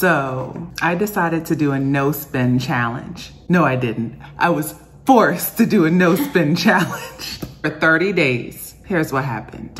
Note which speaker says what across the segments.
Speaker 1: So I decided to do a no spin challenge. No, I didn't. I was forced to do a no spin challenge for 30 days. Here's what happened.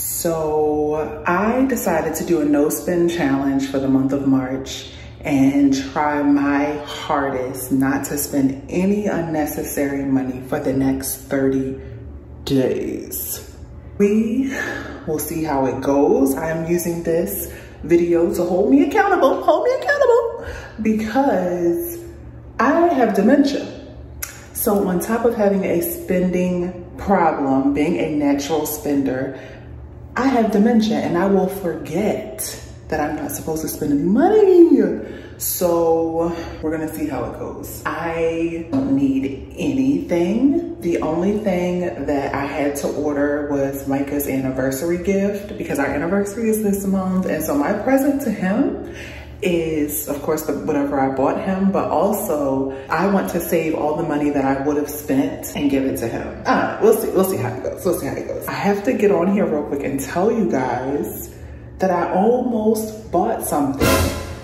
Speaker 1: So I decided to do a no spin challenge for the month of March and try my hardest not to spend any unnecessary money for the next 30 days. We will see how it goes. I am using this video to hold me accountable, because I have dementia. So on top of having a spending problem, being a natural spender, I have dementia and I will forget that I'm not supposed to spend any money. So we're gonna see how it goes. I don't need anything. The only thing that I had to order was Micah's anniversary gift because our anniversary is this month. And so my present to him is, of course, whatever I bought him, but also I want to save all the money that I would have spent and give it to him. I don't know, we'll see how it goes, I have to get on here real quick and tell you guys that I almost bought something.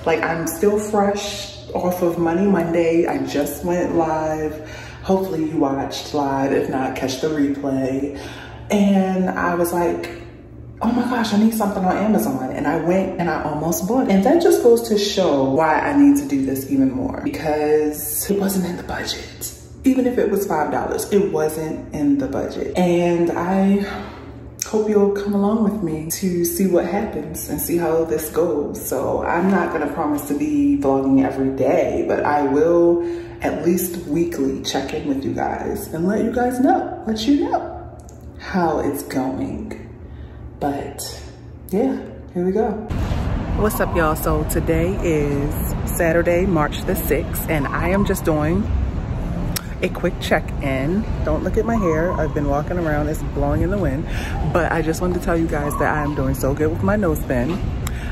Speaker 1: Like, I'm still fresh off of Money Monday. I just went live. Hopefully you watched live. If not, catch the replay. And I was like, oh my gosh, I need something on Amazon. And I went and I almost bought it. And that just goes to show why I need to do this even more, because it wasn't in the budget. Even if it was $5, it wasn't in the budget. And I hope you'll come along with me to see what happens and see how this goes. So I'm not gonna promise to be vlogging every day, but I will at least weekly check in with you guys and let you guys know, how it's going. But yeah, here we go. What's up, y'all? So today is Saturday, March the 6th, and I am just doing a quick check-in. Don't look at my hair. I've been walking around, it's blowing in the wind. But I just wanted to tell you guys that I am doing so good with my no spin.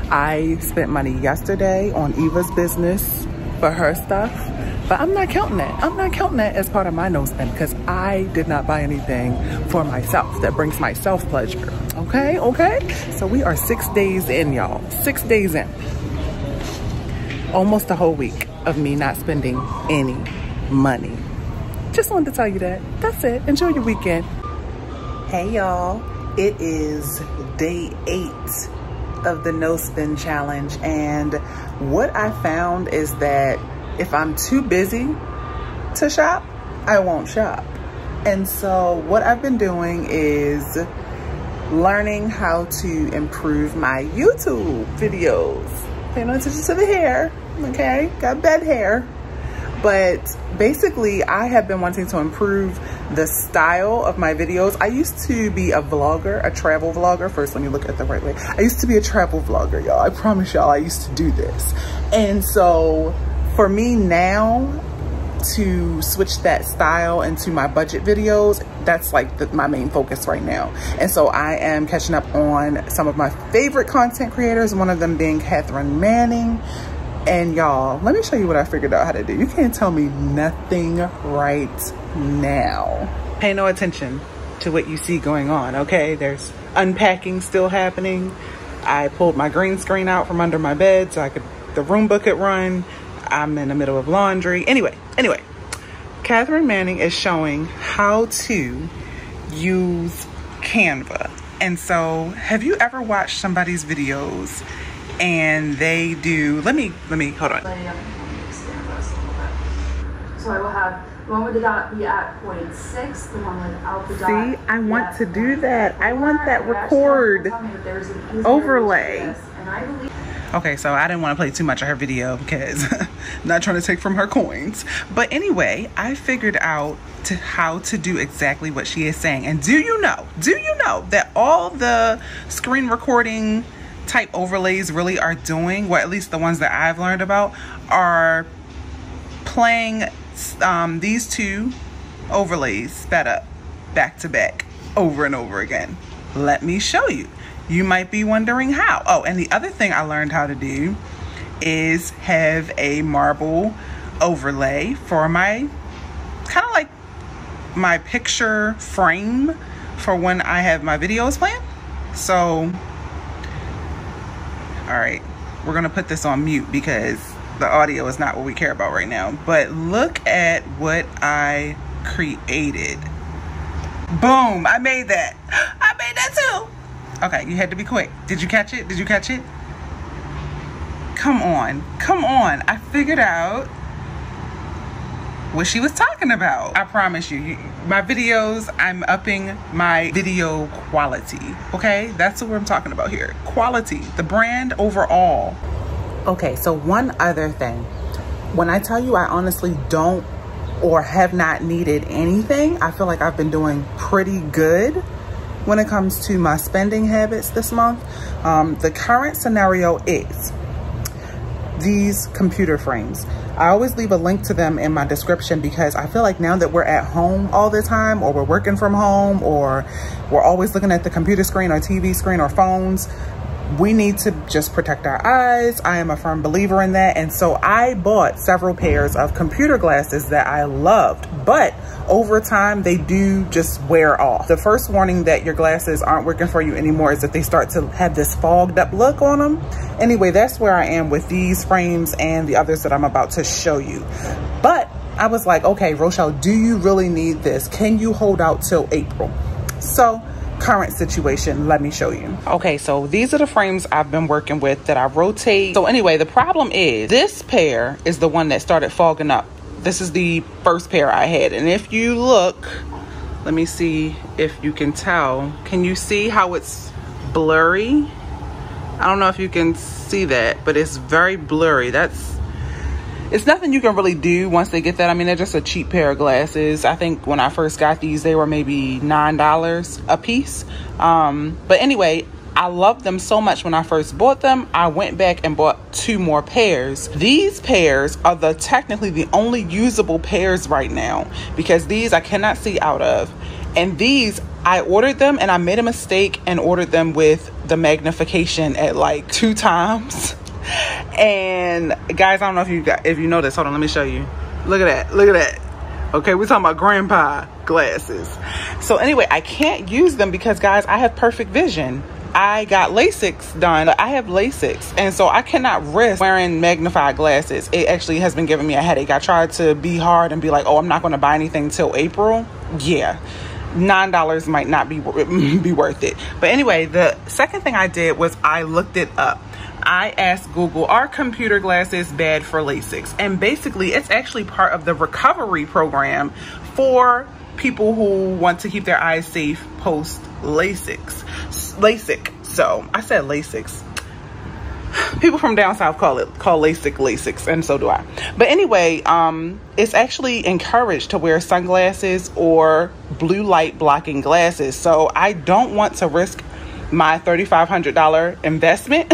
Speaker 1: I spent money yesterday on Eva's business for her stuff, but I'm not counting that. I'm not counting that as part of my no spin because I did not buy anything for myself that brings myself pleasure. Okay, okay? So we are 6 days in, y'all. 6 days in. Almost a whole week of me not spending any money. Just wanted to tell you that. That's it. Enjoy your weekend. Hey y'all, it is day 8 of the no spin challenge, and what I found is that if I'm too busy to shop, I won't shop. And so what I've been doing is learning how to improve my YouTube videos. Pay no attention to the hair, okay? Got bad hair. But basically, I have been wanting to improve the style of my videos. I used to be a vlogger, a travel vlogger. First, let me look at the right way. I used to be a travel vlogger, y'all. I promise y'all, I used to do this. And so for me now to switch that style into my budget videos, that's like my main focus right now. And so I am catching up on some of my favorite content creators, one of them being Catherine Manning. And y'all, let me show you what I figured out how to do. You can't tell me nothing right now. Pay no attention to what you see going on, okay? There's unpacking still happening. I pulled my green screen out from under my bed so the Roomba could run. I'm in the middle of laundry. Anyway, Catherine Manning is showing how to use Canva. And so, have you ever watched somebody's videos and they do, let me, hold on.
Speaker 2: So I will have the one with the dot be at 0.6, the one without the dot.
Speaker 1: See, I want to do that. I want that record overlay. Okay, so I didn't want to play too much of her video because I'm not trying to take from her coins. But anyway, I figured out how to do exactly what she is saying. And do you know that all the screen recording type overlays really are doing, well, at least the ones that I've learned about, are playing these two overlays sped up back to back over and over again. Let me show you. You might be wondering how. Oh, and the other thing I learned how to do is have a marble overlay for my, kind of like my picture frame for when I have my videos planned. So, all right, we're gonna put this on mute because the audio is not what we care about right now. But look at what I created. Boom, I made that. I made that too. Okay, you had to be quick. Did you catch it? Did you catch it? Come on, come on. I figured out what she was talking about. I promise you, my videos, I'm upping my video quality, okay? That's what I'm talking about here. Quality, the brand overall. Okay, so one other thing. When I tell you I honestly don't or have not needed anything, I feel like I've been doing pretty good when it comes to my spending habits this month. The current scenario is these computer frames. I always leave a link to them in my description because I feel like now that we're at home all the time, or we're working from home, or we're always looking at the computer screen or TV screen or phones, we need to just protect our eyes. I am a firm believer in that. And so I bought several pairs of computer glasses that I loved, but over time they do just wear off. The first warning that your glasses aren't working for you anymore is that they start to have this fogged up look on them. Anyway, that's where I am with these frames and the others that I'm about to show you. But I was like, okay, Rochelle, do you really need this? Can you hold out till April? So current situation, let me show you. Okay, so these are the frames I've been working with that I rotate. So anyway, the problem is this pair is the one that started fogging up. This is the first pair I had. And if you look, let me see if you can tell. Can you see how it's blurry? I don't know if you can see that, but it's very blurry. It's nothing you can really do once they get that. I mean, they're just a cheap pair of glasses. I think when I first got these, they were maybe $9 a piece. But anyway, I loved them so much when I first bought them. I went back and bought 2 more pairs. These pairs are technically the only usable pairs right now, because these I cannot see out of. And these, I ordered them and I made a mistake and ordered them with the magnification at like 2 times. And guys, I don't know if you know this. Hold on, let me show you. Look at that. Look at that. Okay, we're talking about grandpa glasses. So anyway, I can't use them because, guys, I have perfect vision. I got LASIK done. I have LASIK, and so I cannot risk wearing magnified glasses. It actually has been giving me a headache. I tried to be hard and be like, oh, I'm not going to buy anything till April. Yeah, $9 might not be worth it. But anyway, the second thing I did was I looked it up. I asked Google, are computer glasses bad for LASIK? And basically, it's actually part of the recovery program for people who want to keep their eyes safe post LASIK. So I said LASIK. People from down south call LASIK, and so do I. But anyway, it's actually encouraged to wear sunglasses or blue light blocking glasses. So I don't want to risk my $3,500 investment.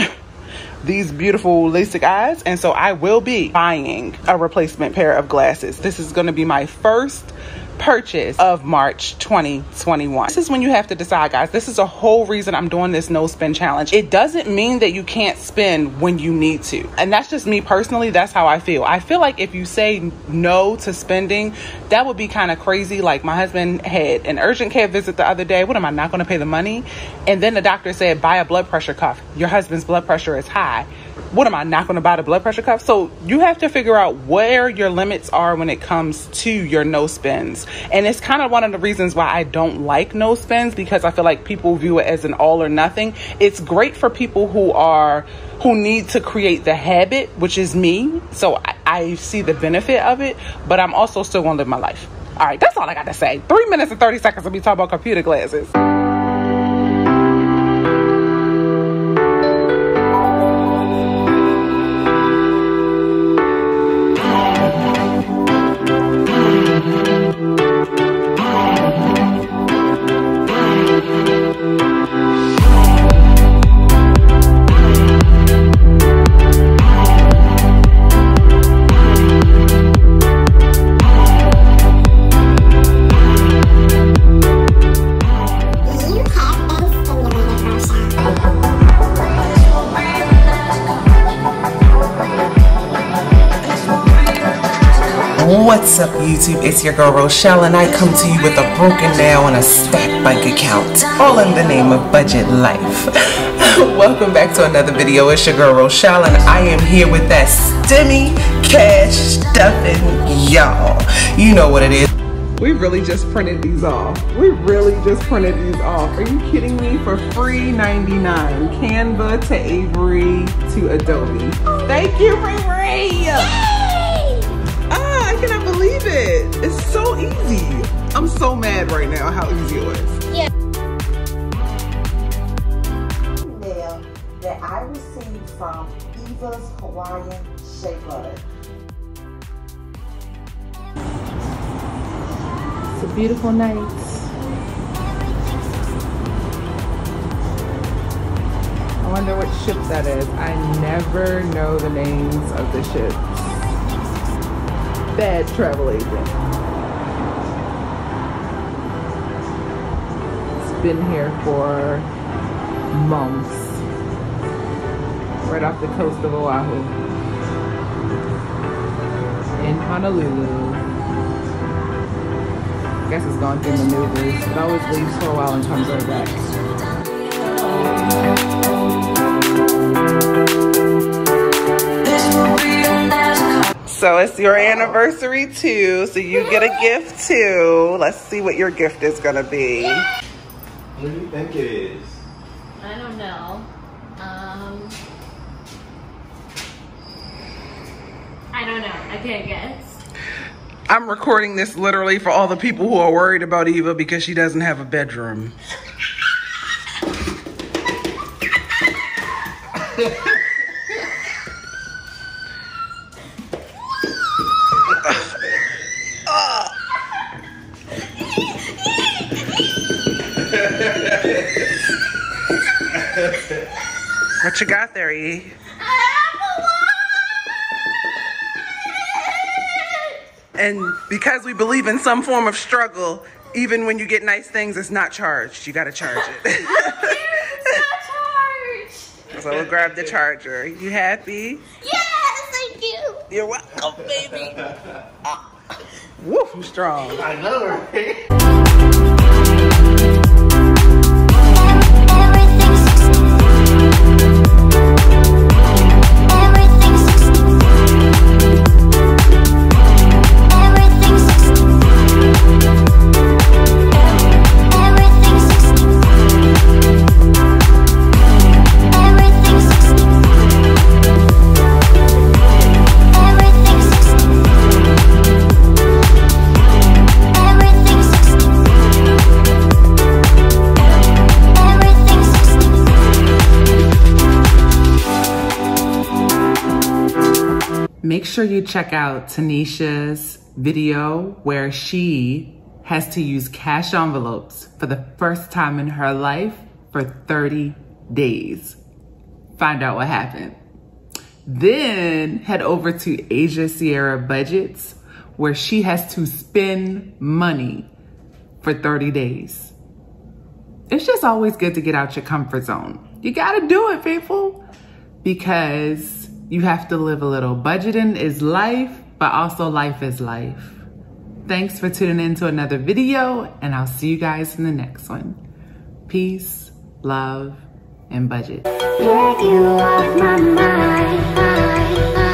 Speaker 1: These beautiful LASIK eyes, and so I will be buying a replacement pair of glasses. This is going to be my first purchase of March 2021. This is when you have to decide, guys. This is a whole reason I'm doing this no spend challenge. It doesn't mean that you can't spend when you need to, and that's just me personally. That's how I feel. I feel like if you say no to spending, that would be kind of crazy. Like my husband had an urgent care visit the other day. What, am I not going to pay the money? And then the doctor said, buy a blood pressure cuff. Your husband's blood pressure is high. What, am I not going to buy the blood pressure cuff? So you have to figure out where your limits are when it comes to your no spends. And it's kind of one of the reasons why I don't like no spends, because I feel like people view it as an all or nothing. It's great for people who need to create the habit, which is me. So I see the benefit of it, but I'm also still going to live my life. All right, that's all I got to say. 3 minutes and 30 seconds of me talking about computer glasses. What's up, YouTube? It's your girl Rochelle, and I come to you with a broken nail and a stacked bank account, all in the name of budget life. Welcome back to another video. It's your girl Rochelle, and I am here with that stimmy cash stuffing, y'all. You know what it is. We really just printed these off. Are you kidding me? For free $99. Canva to Avery to Adobe. Thank you, Ray. I cannot believe it. It's so easy. I'm so mad right now how easy it was.
Speaker 3: Yeah. Email that I received from Eva's Hawaiian Shea Butter.
Speaker 1: It's a beautiful night. I wonder what ship that is. I never know the names of the ships. Bad travel agent. It's been here for months. Right off the coast of Oahu. In Honolulu. I guess it's gone through maneuvers. It always leaves for a while and comes right back. So it's your anniversary too, so you get a gift too. Let's see what your gift is gonna be.
Speaker 4: What do you think it is?
Speaker 5: I don't know. I don't know. I can't guess.
Speaker 1: I'm recording this literally for all the people who are worried about Eva because she doesn't have a bedroom. What you got there, E? And because we believe in some form of struggle, even when you get nice things, it's not charged. You gotta charge it.
Speaker 5: It's not charged.
Speaker 1: So we'll grab the charger. You happy?
Speaker 5: Yes, thank you.
Speaker 1: You're welcome, baby. Woo, I'm strong.
Speaker 4: I know, right?
Speaker 1: Make sure you check out Tanisha's video where she has to use cash envelopes for the first time in her life for 30 days. Find out what happened. Then head over to Asia Sierra Budgets where she has to spend money for 30 days. It's just always good to get out your comfort zone. You gotta do it, people, because you have to live a little. Budgeting is life, but also life is life. Thanks for tuning in to another video, and I'll see you guys in the next one. Peace, love, and budget.
Speaker 6: You're you off my mind.